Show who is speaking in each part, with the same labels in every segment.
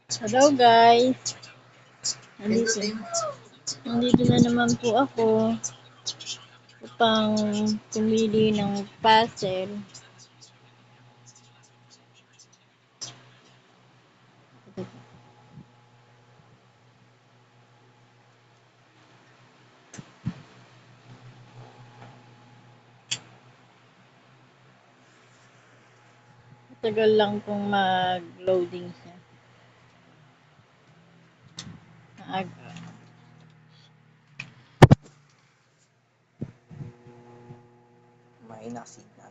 Speaker 1: Hello guys, nandito, nandito na naman po ako upang pumili ng puzzle. Matagal lang pong mag-loading siya. Maaga.
Speaker 2: Mahina signal.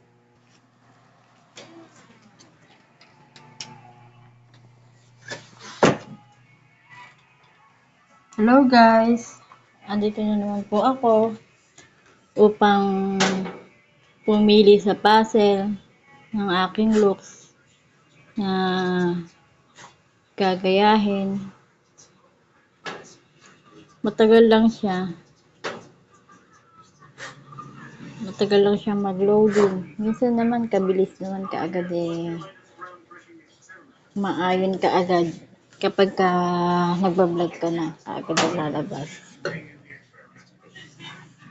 Speaker 1: Hello guys, andito na naman po ako upang pumili sa puzzle ng aking looks na gagayahin. Matagal lang siya. Matagal lang siya mag-loading. Minsan naman kabilis naman kaagad maayon kaagad kapag nagbablog ka na kaagad ang lalabas.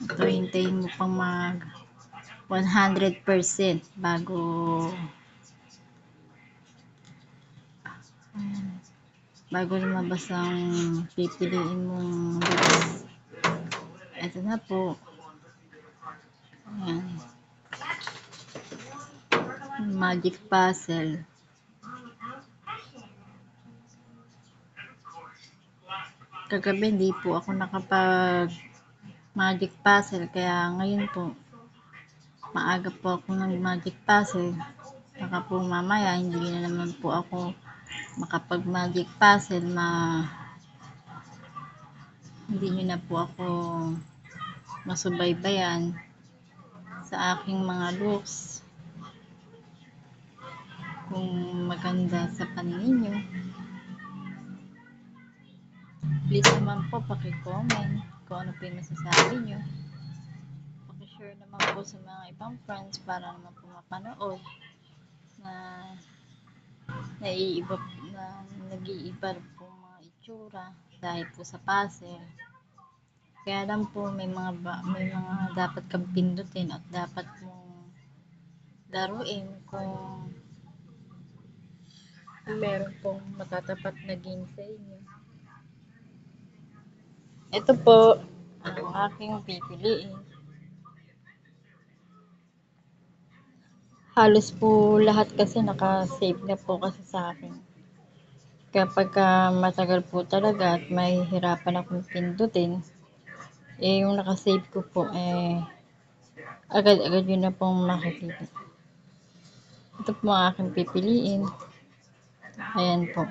Speaker 1: Ito hintayin mo pang mag 100% bago lumabas ang pipiliin mong looks. Ito na po. Ayan. Magic puzzle. Kagabi hindi po ako nakapag magic puzzle kaya ngayon po maaga po ako ng magic puzzle. Baka po mamaya hindi na naman po ako makapag magic puzzle hindi nyo na po ako masubaybayan sa aking mga looks kung maganda sa paningin nyo. Please naman po paki-comment kung ano po yung masasabi nyo. Paki-share naman po sa mga ibang friends para naman po mapanood na naiiba na nag-iiba po mga itsura dahil po sa puzzle. Kaya lang po may mga dapat kang pindutin at dapat mong laruin kung meron pong matatapat na game sa inyo. Ito po ang aking pipiliin. Halos po lahat kasi naka-save na po kasi sa akin. Kapag matagal po talaga at mahihirapan akong pindutin, yung naka-save ko po agad-agad yun na pong makikita. Ito po ang aking pipiliin. Ayan po.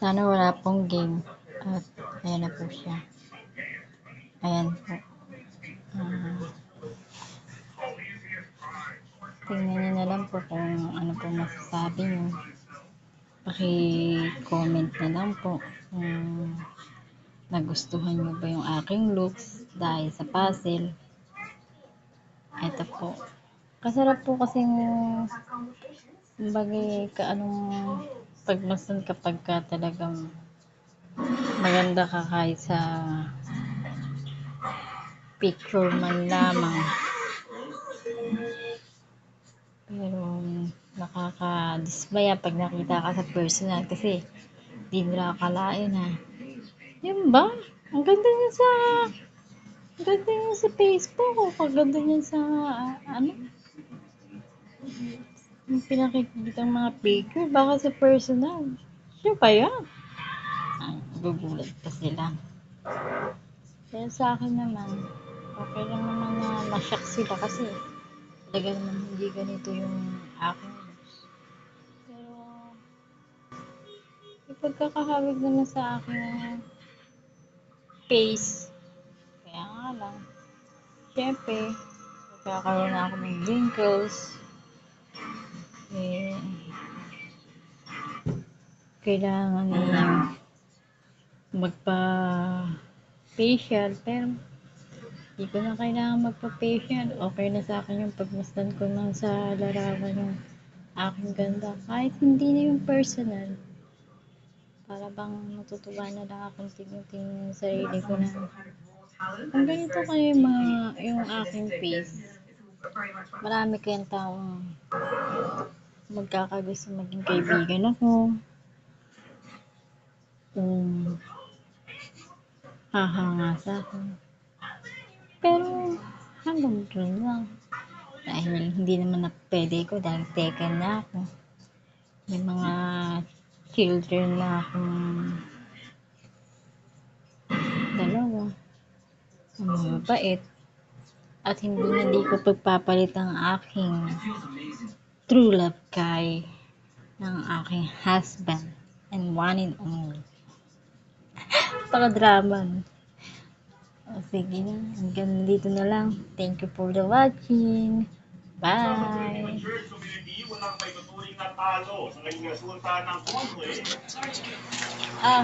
Speaker 1: Sana wala pong game. At ayan na po siya. Ayan po. Tingnan nyo na lang po kung ano po masasabi nyo. Paki-comment na lang po kung nagustuhan nyo ba yung aking looks dahil sa puzzle. Ito po. Kasarap po kasing anong pagmasdan kapag talagang maganda ka kahit sa picture man lamang. Pero nakakadismaya pag nakita ka sa personal kasi di nila akalain yun ba? Ang ganda niya sa Facebook o kaganda niya sa yung pinakikita ng mga picture baka sa personal. Siya ba yan? Gugulat pa sila. Kaya sa akin naman, okay lang naman na ma-shock sila kasi talaga naman hindi ganito yung aking looks. Pero yung pagkakahawig naman sa aking face, kaya nga lang, syempre, magkakaroon na ako ng wrinkles, kailangan magpa-facial, pero hindi ko na kailangan magpa-facial. Okay na sa akin yung pagmasdan ko na sa larawan yung aking ganda. Kahit hindi na yung personal. Para bang natutuwa na lang akong tingin-tingin sa sarili ko na kung ganito kayo yung aking face, marami kayang taong magkakagusto maging kaibigan ako. Hahanga sa akin. Pero hanggang doon lang. Dahil hindi naman na pwede ko dahil taken na ako. May mga children na akong dalawa. Ang mabait. At hindi ko pagpapalit ang aking true love kay ng aking husband and one and only. Paka-drama. No? O sige na, hanggang dito na lang. Thank you for the watching. Bye! Ah,